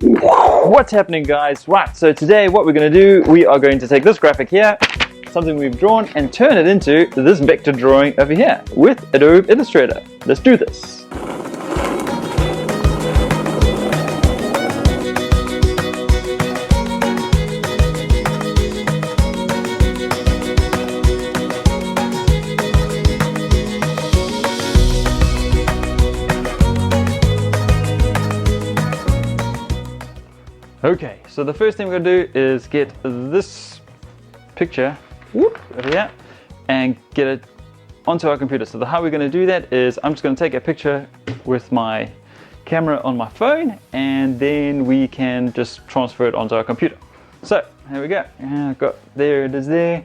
What's happening, guys? Right, so today what we're going to do, we are going to take this graphic here, something we've drawn, and turn it into this vector drawing over here with Adobe Illustrator. Let's do this. Okay, so the first thing we're going to do is get this picture over here and get it onto our computer. So how we're going to do that is I'm just going to take a picture with my camera on my phone, and then we can just transfer it onto our computer. So here we go. There it is there.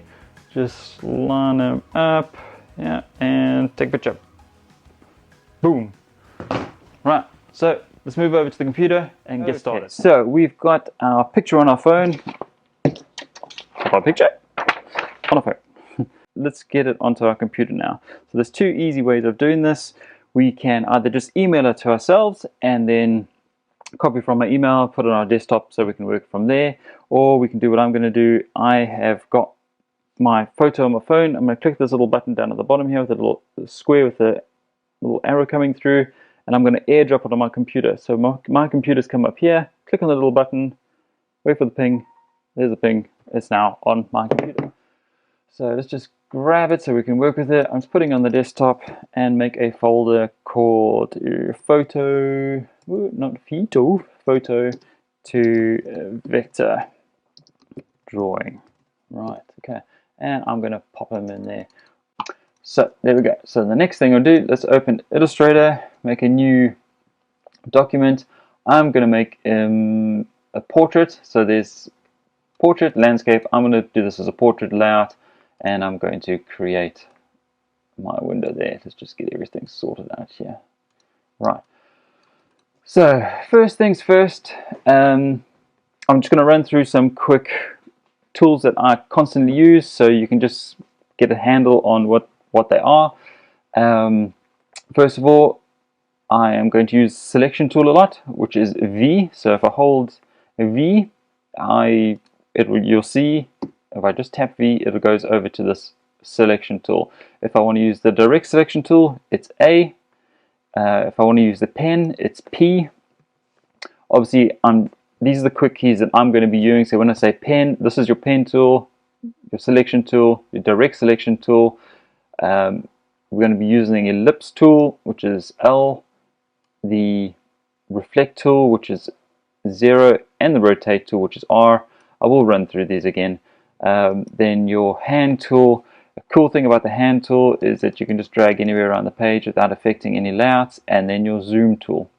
Just line them up, yeah, and take a picture. Boom. Right, so let's move over to the computer and get started. So we've got our picture on our phone. Got a picture on our phone. Let's get it onto our computer now. So there's two easy ways of doing this. We can either just email it to ourselves and then copy from my email, put it on our desktop so we can work from there, or we can do what I'm going to do. I have got my photo on my phone. I'm going to click this little button down at the bottom here with a little square with a little arrow coming through, and I'm going to airdrop it on my computer. So my computer's come up here, click on the little button, wait for the ping, there's the ping, it's now on my computer. So let's just grab it so we can work with it. I'm just putting it on the desktop and make a folder called photo to vector drawing. Right, okay, and I'm going to pop them in there. So there we go. So the next thing I'll do, let's open Illustrator, make a new document. I'm going to make a portrait. So there's portrait, landscape. I'm going to do this as a portrait layout, and I'm going to create my window there. Let's just get everything sorted out here. Right. So first things first, I'm just going to run through some quick tools that I constantly use so you can just get a handle on what they are. First of all, I am going to use selection tool a lot, which is V. So if I hold V, you'll see if I just tap V, it goes over to this selection tool. If I want to use the direct selection tool, it's A. If I want to use the pen, it's P. Obviously, these are the quick keys that I'm going to be using. So when I say pen, this is your pen tool, your selection tool, your direct selection tool. We're going to be using ellipse tool, which is L, the reflect tool, which is 0, and the rotate tool, which is R. I will run through these again. Then your hand tool. A cool thing about the hand tool is that you can just drag anywhere around the page without affecting any layouts. And then your zoom tool.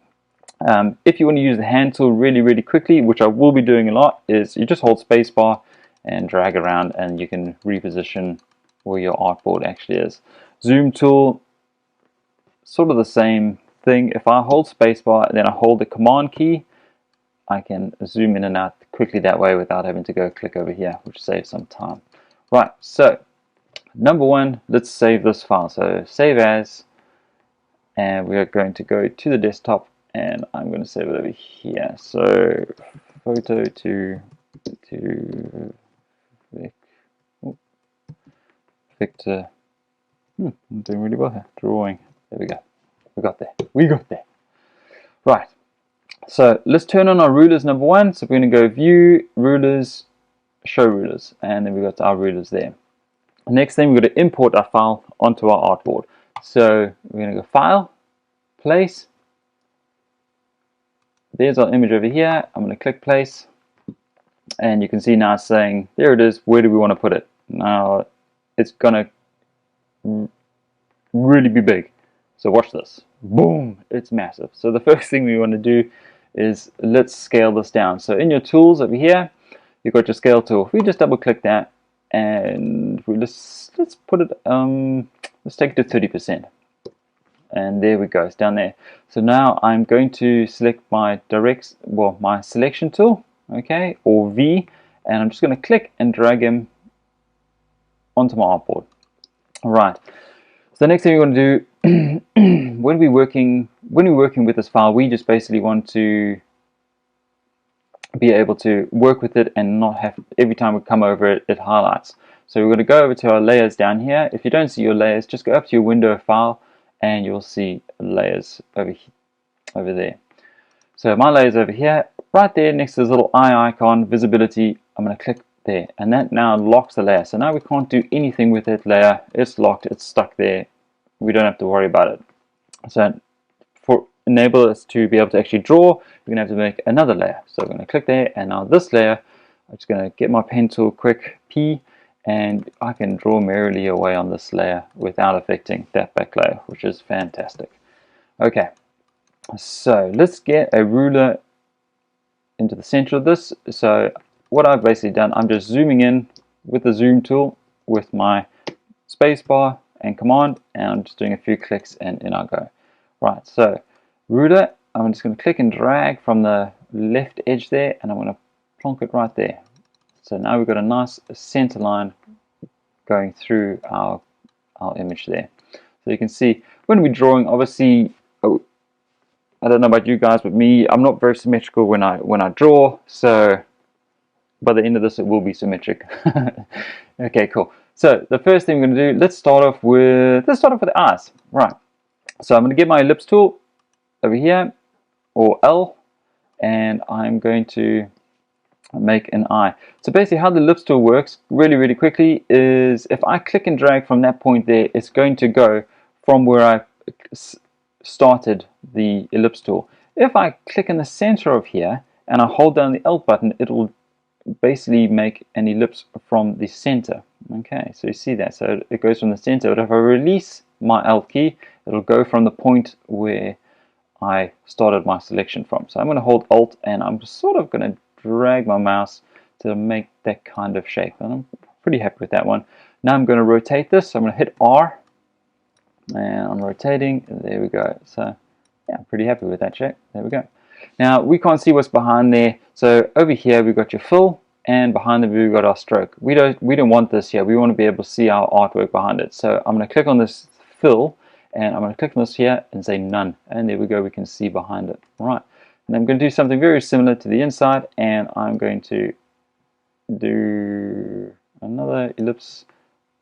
If you want to use the hand tool really quickly, which I will be doing a lot, is you just hold spacebar and drag around, and you can reposition where your artboard actually is. Zoom tool, sort of the same thing. If I hold spacebar and then I hold the command key, I can zoom in and out quickly that way without having to go click over here, which saves some time. Right, so number one, let's save this file. So save as, and we are going to go to the desktop, and I'm going to save it over here. So photo to vector. I'm doing really well here. Drawing. There we go. We got there. Right. So let's turn on our rulers, number one. So we're going to go View, Rulers, Show Rulers, and then we've got our rulers there. Next thing, we're going to import our file onto our artboard. So we're going to go File, Place. There's our image over here. I'm going to click Place, and you can see now it's saying, there it is. Where do we want to put it? Now it's going to really be big. So watch this. Boom, it's massive. So the first thing we want to do is let's scale this down. So in your tools over here, you've got your scale tool. If we just double click that, and let's put it, let's take it to 30%. And there we go, it's down there. So now I'm going to select my my selection tool, okay, or V, and I'm just going to click and drag him onto my artboard. All right. So the next thing we're going to do when we're working with this file, we just basically want to be able to work with it and not have, every time we come over it, it highlights. So we're going to go over to our layers down here. If you don't see your layers, just go up to your window file and you'll see layers over there. So my layers over here, right there next to this little eye icon, visibility, I'm going to click there, and that now locks the layer. So now we can't do anything with that layer. It's locked, it's stuck there. We don't have to worry about it. So for enable us to be able to actually draw, we're going to have to make another layer. So I'm going to click there, and now this layer, I'm just going to get my pen tool, quick P, and I can draw merrily away on this layer without affecting that back layer, which is fantastic. Okay, so let's get a ruler into the center of this. So what I've basically done, I'm just zooming in with the zoom tool with my space bar and command, and I'm just doing a few clicks and in I go. Right, so ruler, I'm just going to click and drag from the left edge there, and I'm going to plonk it right there. So now we've got a nice center line going through our image there. So you can see when we're drawing, obviously, I don't know about you guys, but me, I'm not very symmetrical when I draw, so by the end of this it will be symmetric. Okay, cool. So the first thing we're going to do, let's start off with the eyes. Right. So I'm going to get my ellipse tool over here, or L, and I'm going to make an eye. So basically how the ellipse tool works really quickly is if I click and drag from that point there, it's going to go from where I started the ellipse tool. If I click in the center of here and I hold down the Alt button, it will basically make an ellipse from the center. Okay, so you see that, so it goes from the center, but if I release my Alt key, it'll go from the point where I started my selection from. So I'm going to hold Alt, and I'm sort of going to drag my mouse to make that kind of shape, and I'm pretty happy with that one. Now I'm going to rotate this, so I'm going to hit R, and I'm rotating, and there we go. So yeah, I'm pretty happy with that shape. There we go. Now we can't see what's behind there, so over here we've got your fill, and behind the view we've got our stroke. We don't want this here. We want to be able to see our artwork behind it. So I'm going to click on this fill, and I'm going to click on this here and say none, and there we go, we can see behind it. Right, and I'm going to do something very similar to the inside, and I'm going to do another ellipse,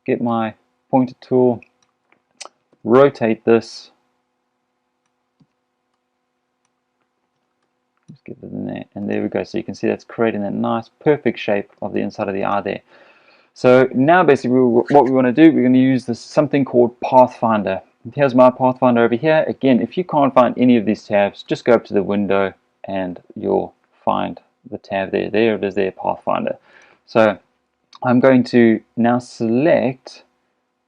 get my pointer tool, rotate this, just get it in there, and there we go. So you can see that's creating that nice perfect shape of the inside of the eye there. So now basically what we want to do, we're going to use this something called Pathfinder. Here's my Pathfinder over here. Again, if you can't find any of these tabs, just go up to the window and you'll find the tab there. There it is there, Pathfinder. So I'm going to now select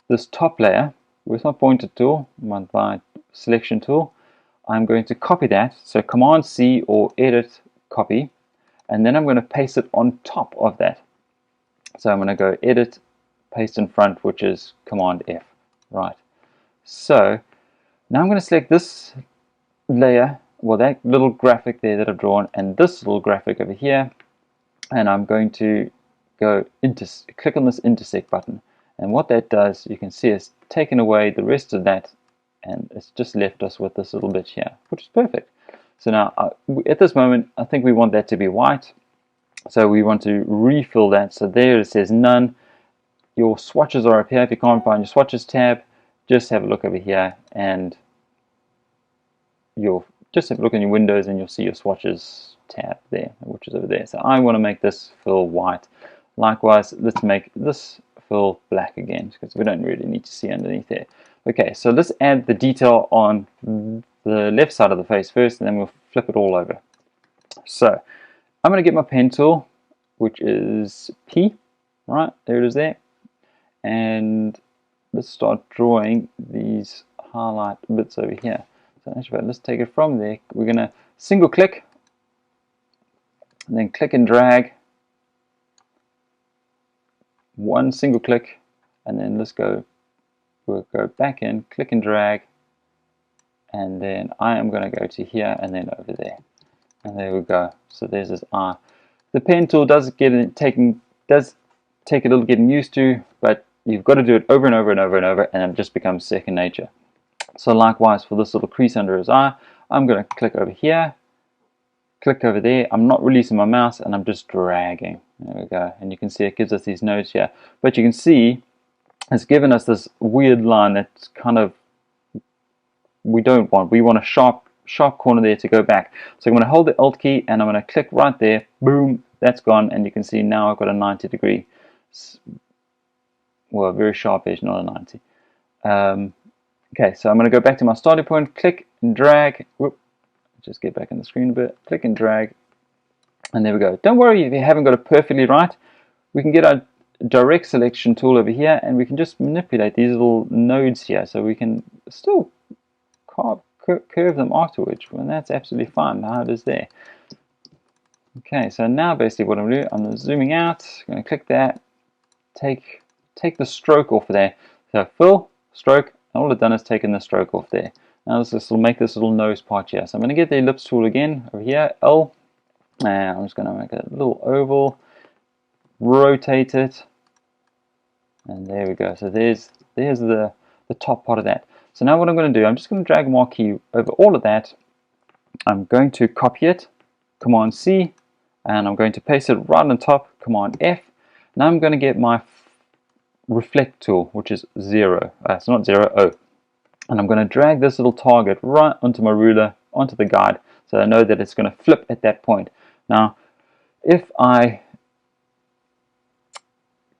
this top layer with my pointer tool, my selection tool. I'm going to copy that, so Command C or Edit Copy, and then I'm going to paste it on top of that. So I'm going to go Edit, Paste in front, which is Command F. Right. So now I'm going to select this layer, well, that little graphic there that I've drawn, and this little graphic over here, and I'm going to go click on this intersect button, and what that does, you can see, it's taken away the rest of that, and it's just left us with this little bit here, which is perfect. So now at this moment I think we want that to be white, so we want to refill that. So there it says none. Your swatches are up here. If you can't find your swatches tab, just have a look over here, and you'll just have a look in your windows and you'll see your swatches tab there, which is over there. So I want to make this fill white. Likewise, let's make this fill black again, because we don't really need to see underneath there. Okay, so let's add the detail on the left side of the face first, and then we'll flip it all over. So I'm going to get my pen tool, which is P. Right, there it is there. And let's start drawing these highlight bits over here. So actually, let's take it from there. We're going to single click, and then click and drag. One single click, and then we'll go back in, click and drag, and then I am going to go to here and then over there, and there we go. So there's this eye. The pen tool does take a little getting used to, but you've got to do it over and over and over and over, and it just becomes second nature. So likewise for this little crease under his eye, I'm going to click over here, click over there. I'm not releasing my mouse and I'm just dragging. There we go. And you can see it gives us these nodes here. But you can see it's given us this weird line that's kind of we don't want. We want a sharp corner there to go back. So I'm going to hold the Alt key and I'm going to click right there. Boom, that's gone. And you can see now I've got a 90 degree, well, a very sharp edge, not a 90. Okay, so I'm going to go back to my starting point, click and drag. Whoop, just get back in the screen a bit. Click and drag. And there we go. Don't worry if you haven't got it perfectly right. We can get our direct selection tool over here and we can just manipulate these little nodes here. So we can still curve them afterwards, and that's absolutely fine. How it is there. Okay, so now basically what I'm going to do, I'm zooming out, I'm going to click that, take the stroke off of there. So fill, stroke, and all I've done is taken the stroke off there. Now this will make this little nose part here. So I'm going to get the ellipse tool again over here, L, and I'm just going to make a little oval, rotate it, and there we go. So there's the top part of that. So now what I'm going to do, I'm just going to drag a marquee over all of that. I'm going to copy it, Command C, and I'm going to paste it right on top, Command F. Now I'm going to get my reflect tool, which is 0. It's not 0, O. And I'm going to drag this little target right onto my ruler, onto the guide, so I know that it's going to flip at that point. Now, if I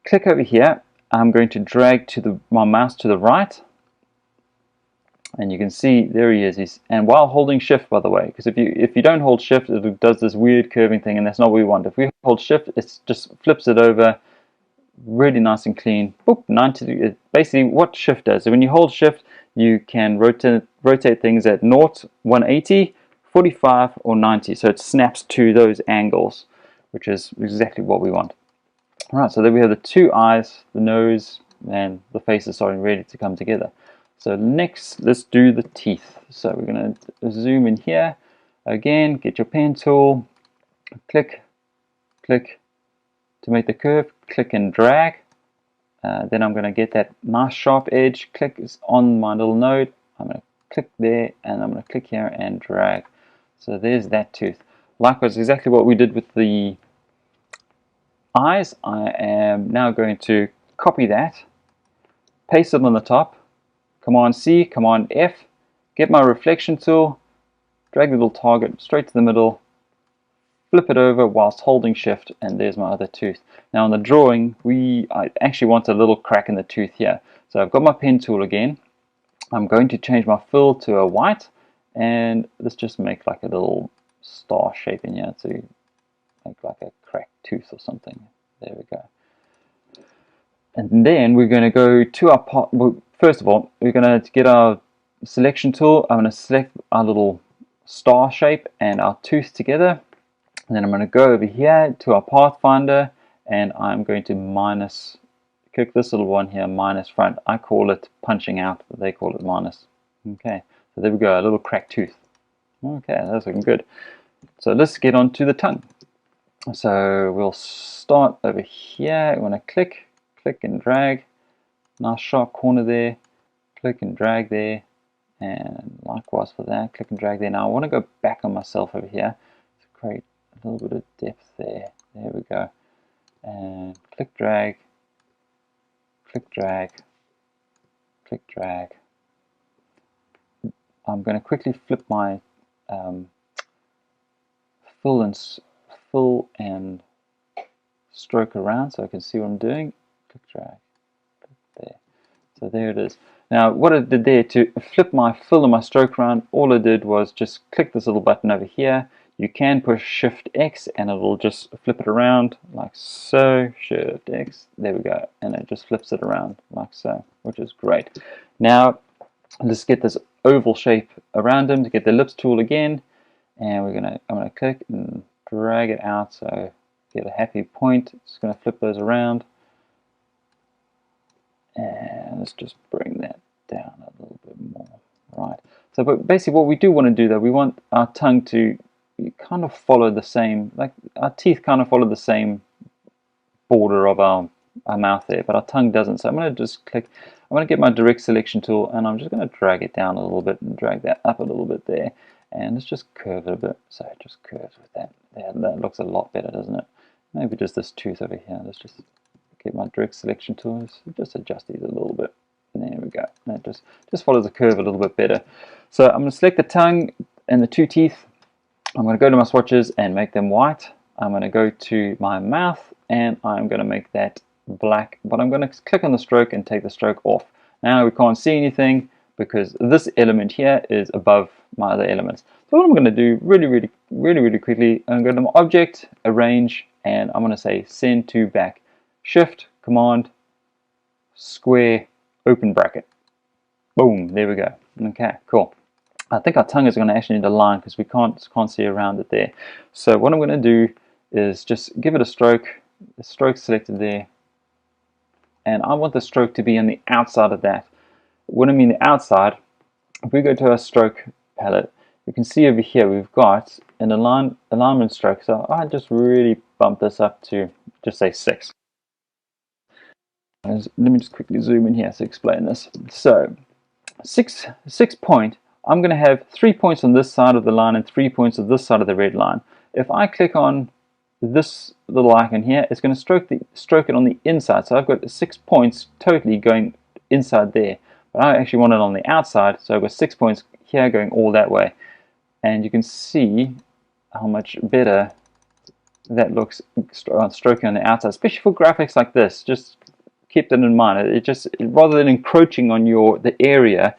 click over here, I'm going to drag my mouse to the right. And you can see there he is. And while holding shift, by the way, because if you don't hold shift, it does this weird curving thing, and that's not what we want. If we hold shift, it just flips it over really nice and clean. Boop, 90. Basically, what shift does. So when you hold shift, you can rotate things at 0, 180, 45, or 90. So it snaps to those angles, which is exactly what we want. All right. So there we have the two eyes, the nose, and the face is starting ready to come together. So next, let's do the teeth. So we're going to zoom in here. Again, get your pen tool, click, click to make the curve, click and drag. Then I'm going to get that nice sharp edge, click on my little node. I'm going to click there and I'm going to click here and drag. So there's that tooth. Likewise, exactly what we did with the eyes. I am now going to copy that, paste it on the top. Command C, Command F, get my reflection tool, drag the little target straight to the middle, flip it over whilst holding shift, and there's my other tooth. Now in the drawing, I actually want a little crack in the tooth here. So I've got my pen tool again. I'm going to change my fill to a white, and let's just make like a little star shape in here to make like a cracked tooth or something. There we go. And then we're going to go to our part. Well, first of all, we're going to get our selection tool. I'm going to select our little star shape and our tooth together. And then I'm going to go over here to our Pathfinder, and I'm going to click this little one here, minus front. I call it punching out, but they call it minus. Okay, so there we go, a little cracked tooth. Okay, that's looking good. So let's get on to the tongue. So we'll start over here. We want to click and drag, nice sharp corner there, click and drag there, and likewise for that, click and drag there. Now I want to go back on myself over here to create a little bit of depth there. There we go. And click drag, click drag, click drag. I'm going to quickly flip my fill and stroke around so I can see what I'm doing. Click drag, click there. So there it is. Now what I did there to flip my fill and my stroke around, all I did was just click this little button over here. You can push Shift X and it will just flip it around like so. Shift X, there we go, and it just flips it around like so, which is great. Now let's get this oval shape around him. To get the ellipse tool again, and I'm gonna click and drag it out so get a happy point. Just gonna flip those around. And let's just bring that down a little bit more. Right. So but basically what we do want to do though, we want our tongue to kind of follow the same, like our teeth kind of follow the same border of our mouth there, but our tongue doesn't. So I'm going to just click, I'm going to get my direct selection tool and I'm just going to drag it down a little bit and drag that up a little bit there. and let's just curve it a bit. So it just curves with that. Yeah, that looks a lot better, doesn't it? Maybe just this tooth over here. Let's just get my direct selection tools, just adjust these a little bit. There we go. That just follows the curve a little bit better. So I'm going to select the tongue and the two teeth. I'm going to go to my swatches and make them white. I'm going to go to my mouth and I'm going to make that black, but I'm going to click on the stroke and take the stroke off. Now we can't see anything because this element here is above my other elements. So what I'm going to do really quickly, I'm going to go to my object, arrange, and I'm going to say send to back. Shift, Command, square, open bracket. Boom, there we go. Okay, cool. I think our tongue is going to actually need a line because we can't see around it there. So what I'm going to do is just give it a stroke. The stroke selected there, and I want the stroke to be on the outside of that. When I mean the outside, if we go to our stroke palette, you can see over here we've got an alignment stroke. So I just really bump this up to just say 6. Let me just quickly zoom in here to explain this. So 6 point, I'm going to have 3 points on this side of the line and 3 points on this side of the red line. If I click on this little icon here, it's going to stroke it on the inside. So I've got 6 points totally going inside there. But I actually want it on the outside, so I've got 6 points here going all that way. And you can see how much better that looks stroking on the outside, especially for graphics like this. Just keep that in mind. It just, rather than encroaching on the area,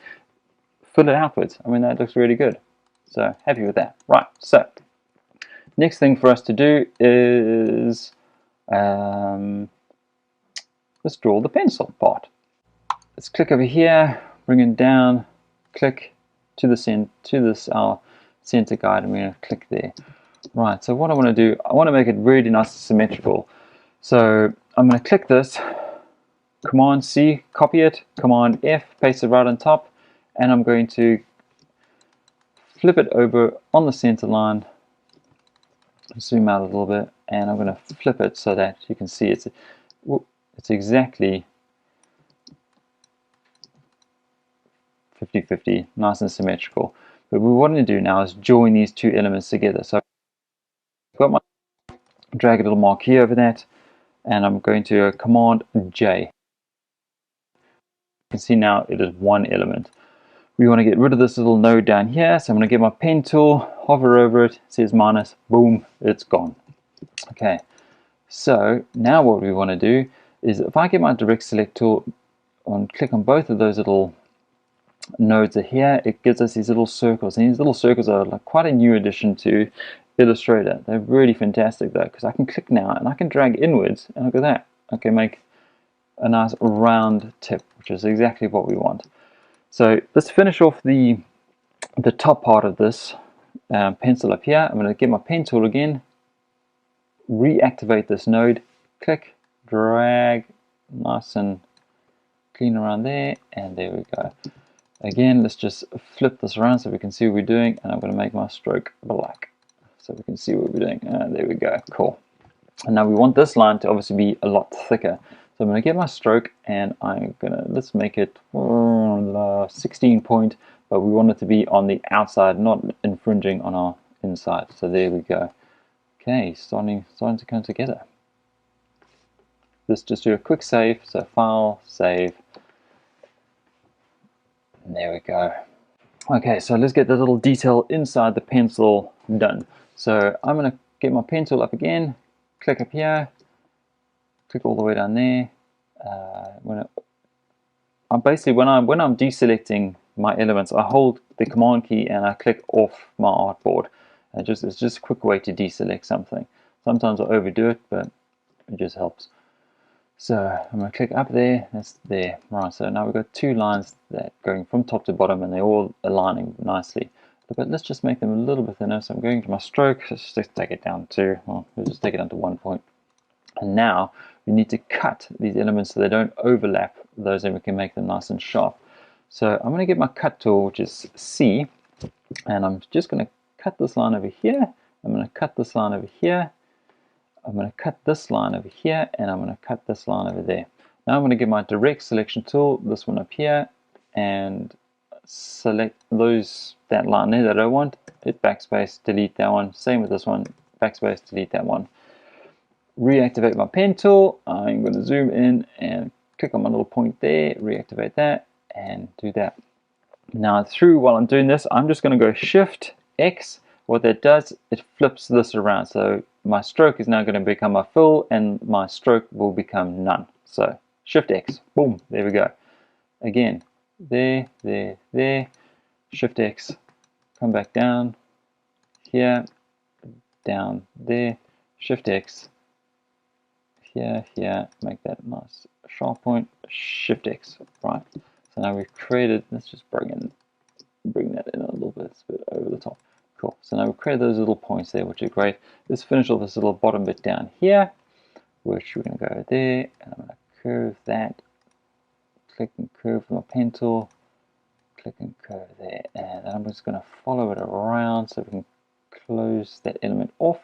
fill it outwards. I mean, that looks really good. So happy with that. Right, so next thing for us to do is let's draw the pencil part. Let's click over here, bring it down, click to our center guide, and we're going to click there. Right, so what I want to do, I want to make it really nice and symmetrical. So I'm going to click this, Command C, copy it, Command F, paste it right on top, and I'm going to flip it over on the center line, zoom out a little bit, and I'm going to flip it so that you can see it's exactly 50-50, nice and symmetrical. But what we want to do now is join these two elements together. So I've got my drag a little marquee over that, and I'm going to Command J. You can see now it is one element. We want to get rid of this little node down here, so I'm going to get my pen tool, hover over it, it says minus, boom, it's gone. Okay, so now what we want to do is if I get my direct select tool and click on both of those little nodes are here, it gives us these little circles, and these little circles are like quite a new addition to Illustrator. They're really fantastic though, because I can click now and I can drag inwards, and look at that, I can make a nice round tip, which is exactly what we want. So let's finish off the top part of this pencil up here. I'm going to get my pen tool again, reactivate this node, click, drag, nice and clean around there, and there we go. Again, let's just flip this around so we can see what we're doing, and I'm going to make my stroke black so we can see what we're doing. There we go, cool. And now we want this line to obviously be a lot thicker. So I'm going to get my stroke, and let's make it 16 point, but we want it to be on the outside, not infringing on our inside. So there we go. Okay, starting to come together. Let's just do a quick save. So File, Save. And there we go. Okay, so let's get the little detail inside the pencil done. So I'm going to get my pen tool up again, click up here, click all the way down there. When I'm deselecting my elements, I hold the Command key and I click off my artboard. It's just a quick way to deselect something. Sometimes I overdo it, but it just helps. So I'm going to click up there, that's there. Right, so now we've got two lines that going from top to bottom, and they're all aligning nicely. But let's just make them a little bit thinner. So I'm going to my stroke, let's just take it down to, well, we'll just take it down to 1 point. And now we need to cut these elements so they don't overlap those, and we can make them nice and sharp. So I'm going to get my cut tool, which is C, and I'm just going to cut this line over here. I'm going to cut this line over here. I'm going to cut this line over here, and I'm going to cut this line over there. Now I'm going to get my direct selection tool, this one up here, and select that line there that I don't want, hit backspace, delete that one. Same with this one, backspace, delete that one. Reactivate my pen tool. I'm going to zoom in and click on my little point there, reactivate that, and do that. Now while I'm doing this, I'm just going to go Shift X. What that does, it flips this around. So my stroke is now going to become a fill and my stroke will become none. So Shift X, boom, there we go. Again, there, Shift X, come back down, here, down there, Shift X, here, make that nice sharp point, Shift X, right. So now we've created, let's just bring that in a little bit, it's a bit over the top. Cool. So now we've created those little points there, which are great. Let's finish off this little bottom bit down here, which we're going to go there, and I'm going to curve that. Click and curve with my pen tool. Click and curve there, and then I'm just going to follow it around so we can close that element off.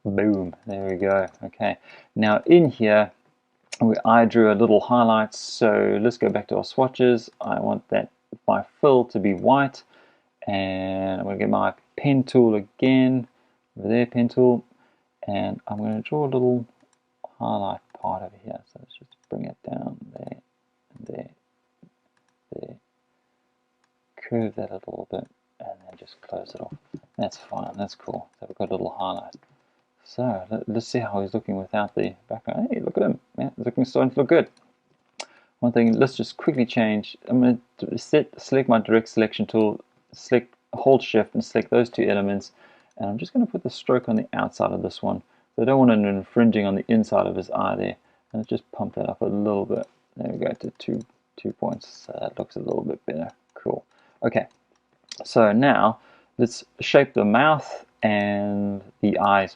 Boom. There we go. Okay. Now in here, I drew a little highlight. So let's go back to our swatches. I want that my fill to be white. And I'm going to get my pen tool again, over there, pen tool, and I'm going to draw a little highlight part over here. So let's just bring it down there, there, there, curve that a little bit, and then just close it off. That's fine, that's cool. So we've got a little highlight. So let's see how he's looking without the background. Hey, look at him, yeah, he's starting to look good. One thing, let's just quickly change. I'm going to select my direct selection tool, select, hold shift and select those two elements, and I'm just going to put the stroke on the outside of this one. So I don't want it infringing on the inside of his eye there, and just pump that up a little bit. There we go, to two points. So that looks a little bit better. Cool. Okay, so now let's shape the mouth and the eye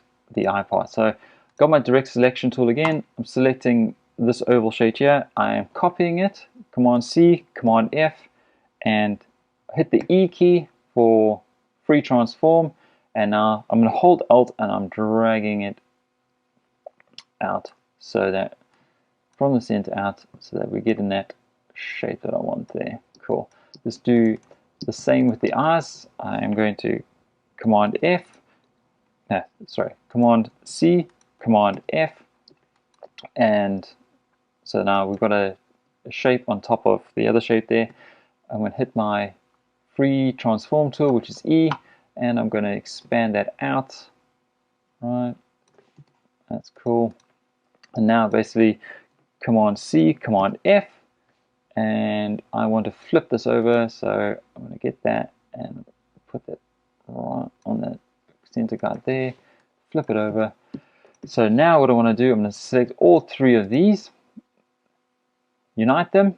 part. So got my direct selection tool again. I'm selecting this oval shape here. I am copying it, Command C, Command F, and hit the E key for free transform, and now I'm going to hold Alt and I'm dragging it out so that from the center out so that we get in that shape that I want there. Cool. Let's do the same with the eyes. I am going to Command C, Command F, and so now we've got a shape on top of the other shape there. I'm going to hit my free transform tool, which is E, and I'm going to expand that out. Right, that's cool. And now basically Command C, Command F, and I want to flip this over, so I'm going to get that and put that right on that center guide there, flip it over. So now what I want to do, I'm going to select all three of these, unite them,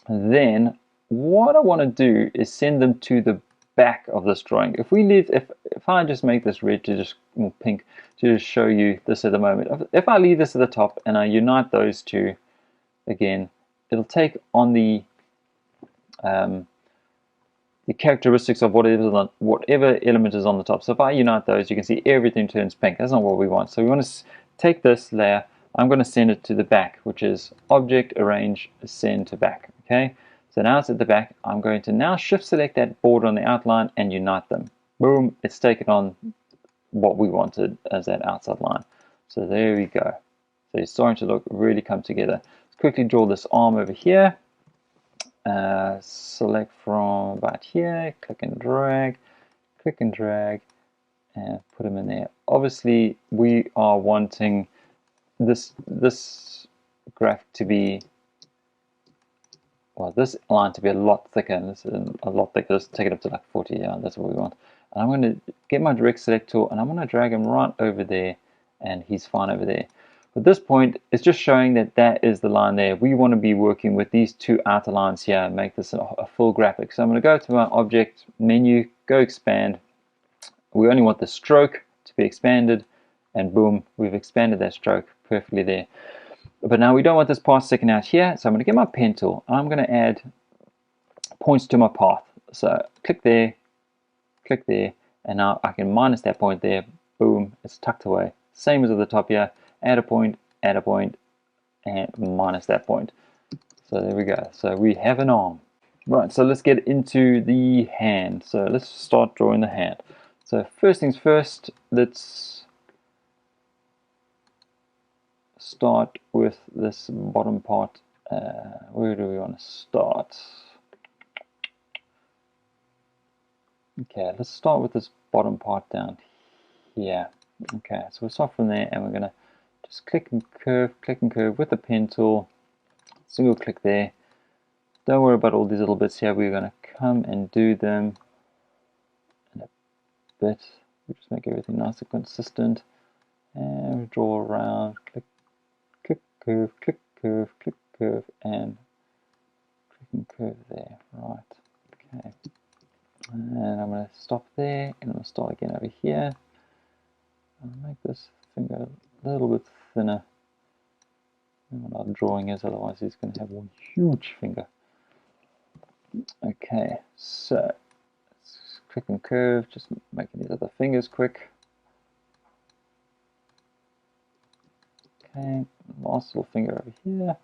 and then what I want to do is send them to the back of this drawing. If I just make this red to just, or pink to just show you this at the moment, if I leave this at the top and I unite those two again, it'll take on the characteristics of whatever element is on the top. So if I unite those, you can see everything turns pink. That's not what we want. So we want to take this layer, I'm going to send it to the back, which is Object, Arrange, Send to Back. Okay. So now it's at the back. I'm going to now shift select that border on the outline and unite them. Boom, it's taken on what we wanted as that outside line. So there we go. So it's starting to really come together. Let's quickly draw this arm over here. Select from about here, click and drag, and put them in there. Obviously, we are wanting this graph to be, well, this line to be a lot thicker, and this is a lot thicker. Let's take it up to like 40, yeah, that's what we want. And I'm going to get my direct select tool, and I'm going to drag him right over there, and he's fine over there. At this point, it's just showing that that is the line there. We want to be working with these two outer lines here and make this a full graphic. So I'm going to go to my object menu, go expand. We only want the stroke to be expanded, and boom, we've expanded that stroke perfectly there. But now we don't want this path sticking out here, so I'm going to get my pen tool and I'm going to add points to my path. So click there, and now I can minus that point there. Boom, it's tucked away. Same as at the top here. Add a point, and minus that point. So there we go. So we have an arm. Right, so let's get into the hand. So let's start drawing the hand. So first things first, let's start with this bottom part. Where do we want to start? Okay, let's start with this bottom part down here. Okay, so we'll start from there, and we're going to just click and curve with the pen tool, single click there. Don't worry about all these little bits here. We're going to come and do them in a bit. We just make everything nice and consistent, and we draw around. Click, click, curve, and click and curve there. Right. Okay. And I'm going to stop there, and I'm going to start again over here. I'll make this finger a little bit thinner than what our drawing is, otherwise he's going to have one huge finger. Okay, so let's click and curve, just making these other fingers quick. Okay, last little finger over here.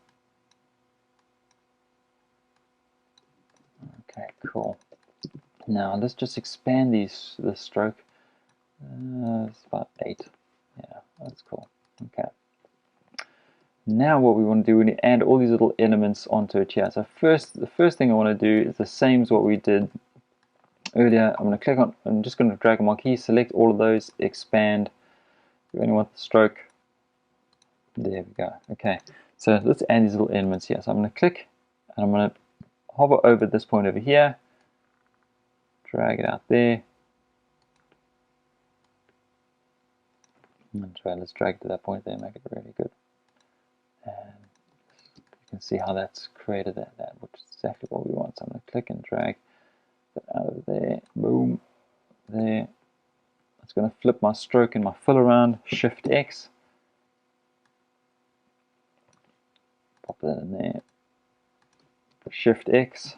Okay, cool. Now let's just expand this stroke. It's about 8. Yeah, that's cool. Okay. Now what we want to do, we need to add all these little elements onto it here. So the first thing I want to do is the same as what we did earlier. I'm going to click on, I'm just going to drag on my key, select all of those, expand. We only want the stroke. There we go. Okay, so let's add these little elements here. So I'm going to click, and I'm going to hover over this point over here, drag it out there, and let's drag to that point there, make it really good. And you can see how that's created that, which is exactly what we want. So I'm going to click and drag that out of there, boom, there. It's going to flip my stroke and my fill around, Shift X, pop that in there, Shift X,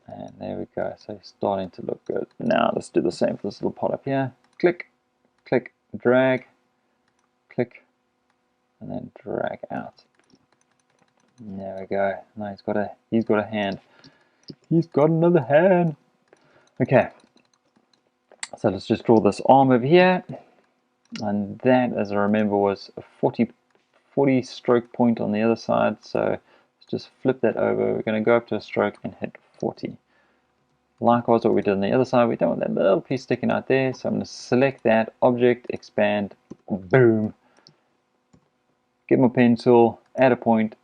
and there we go. So it's starting to look good. Now let's do the same for this little pot up here. Click, click, drag, click, and then drag out. And there we go. Now he's got a hand. He's got another hand. Okay. So let's just draw this arm over here. And that, as I remember, was a 40 stroke point on the other side. So let's just flip that over. We're going to go up to a stroke and hit 40. Likewise, what we did on the other side, we don't want that little piece sticking out there. So I'm going to select that, object, expand, boom. Get my pen tool, add a point,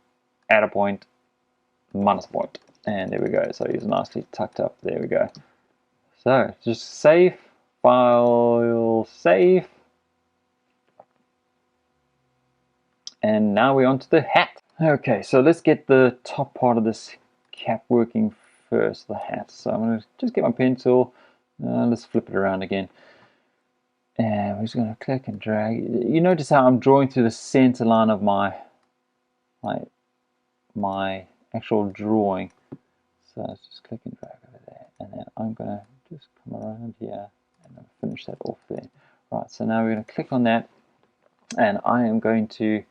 minus a point. And there we go. So he's nicely tucked up. There we go. So just save, file, save. And now we're on to the hat. Okay, so let's get the top part of this cap working first, the hat. So I'm going to just get my pen tool. Let's flip it around again. And we're just going to click and drag. You notice how I'm drawing through the center line of my actual drawing. So let's just click and drag over there. And then I'm going to just come around here and finish that off there. Right, so now we're going to click on that. And I am going to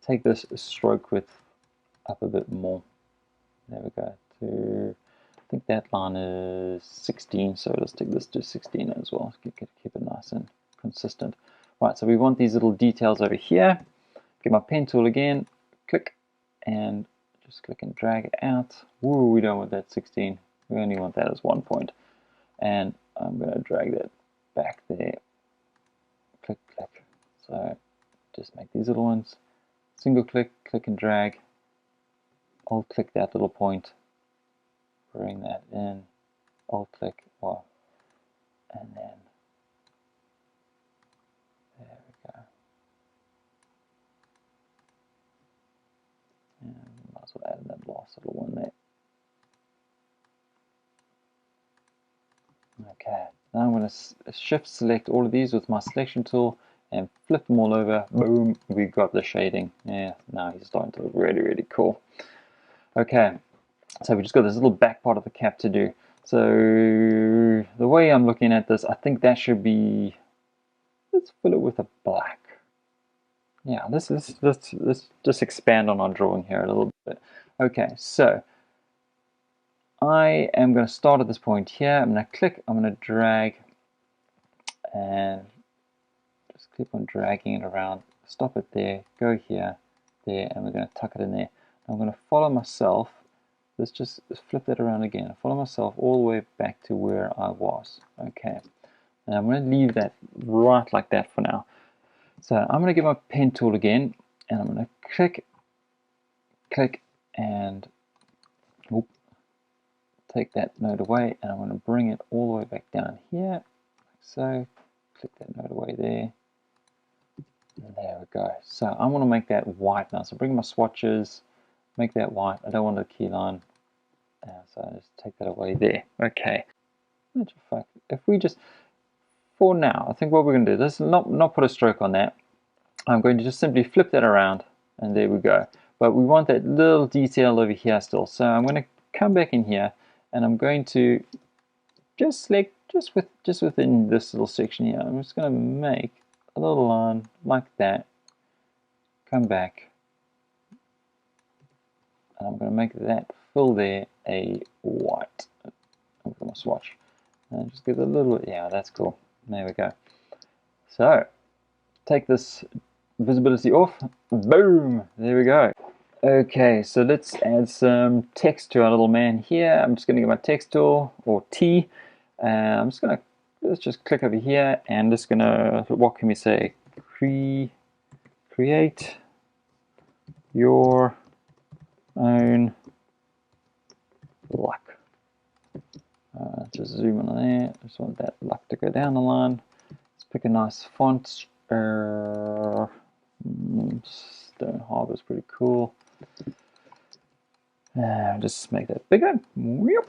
take this stroke width up a bit more. There we go. I think that line is 16, so let's take this to 16 as well. Keep it nice and consistent. Right, so we want these little details over here. Get my pen tool again, click, and just click and drag it out. Woo, we don't want that 16. We only want that as 1 point. And I'm going to drag that back there. Click, click. So just make these little ones. Single click, click and drag. I'll click that little point. Bring that in. I'll click, well, and then there we go. And might as well add that last little one there. Okay, now I'm going to shift select all of these with my selection tool and flip them all over. Boom, we got the shading. Yeah, now he's starting to look really, really cool. Okay, so we just got this little back part of the cap to do. So the way I'm looking at this, I think that should be, let's fill it with a black. Yeah, let's just expand on our drawing here a little bit. Okay, so I am going to start at this point here. I'm going to click, I'm going to drag, and just keep on dragging it around. Stop it there, go here, there, and we're going to tuck it in there. I'm going to follow myself. Let's just flip that around again. Follow myself all the way back to where I was. Okay. And I'm going to leave that right like that for now. So I'm going to get my pen tool again, and I'm going to click, and whoop, take that node away, and I'm going to bring it all the way back down here, like so. Click that node away there. And there we go. So I want to make that white now. So bring my swatches, make that white. I don't want a key line. So I just take that away there. Okay. If we just, for now, I think what we're going to do, let's not put a stroke on that. I'm going to just simply flip that around, and there we go. But we want that little detail over here still. So I'm going to come back in here, and I'm going to just select just within this little section here. I'm just going to make a little line like that. Come back, and I'm going to make that fill there a white. I'm going to swatch, and just give it a little. Yeah, that's cool. There we go. So take this visibility off. Boom. There we go. Okay, so let's add some text to our little man here. I'm just going to get my text tool, or T. I'm just going to, let's just click over here, and just going to, what can we say? Create your own luck. Just zoom in on there. I just want that luck to go down the line. Let's pick a nice font. Stone Harbor is pretty cool. Just make that bigger. Right,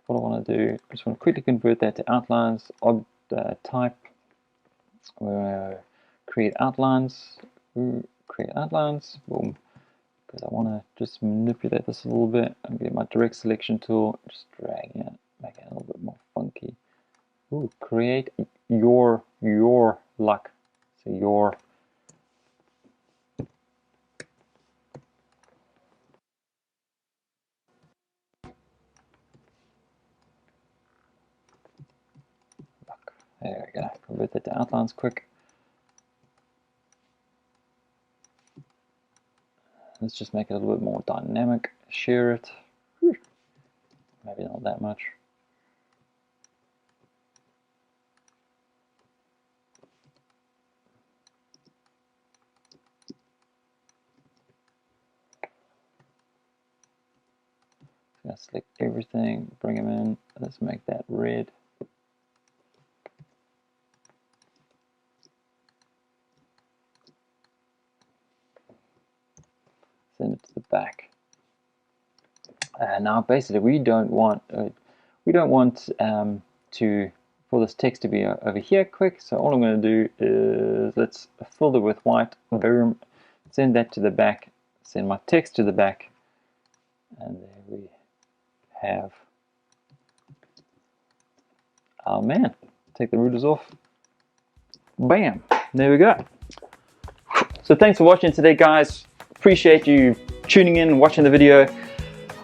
what I want to do, I just want to quickly convert that to outlines. Type, create outlines. Create outlines. Boom. Because I want to just manipulate this a little bit. I'm going to get my direct selection tool, just drag it, make it a little bit more funky. Ooh, create your luck. So your luck. There we go. Convert that to outlines quick. Let's just make it a little bit more dynamic. Share it. Maybe not that much. I'm going to select everything, bring them in. Let's make that red. Send it to the back. Now, basically, we don't want for this text to be over here quick. So all I'm going to do is let's fill it with white. Boom. Send that to the back. Send my text to the back, and there we have our man. Take the rulers off. Bam. There we go. So thanks for watching today, guys. Appreciate you tuning in and watching the video.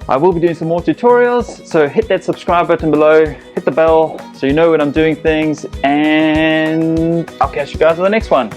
I will be doing some more tutorials, so hit that subscribe button below, hit the bell so you know when I'm doing things, and I'll catch you guys on the next one.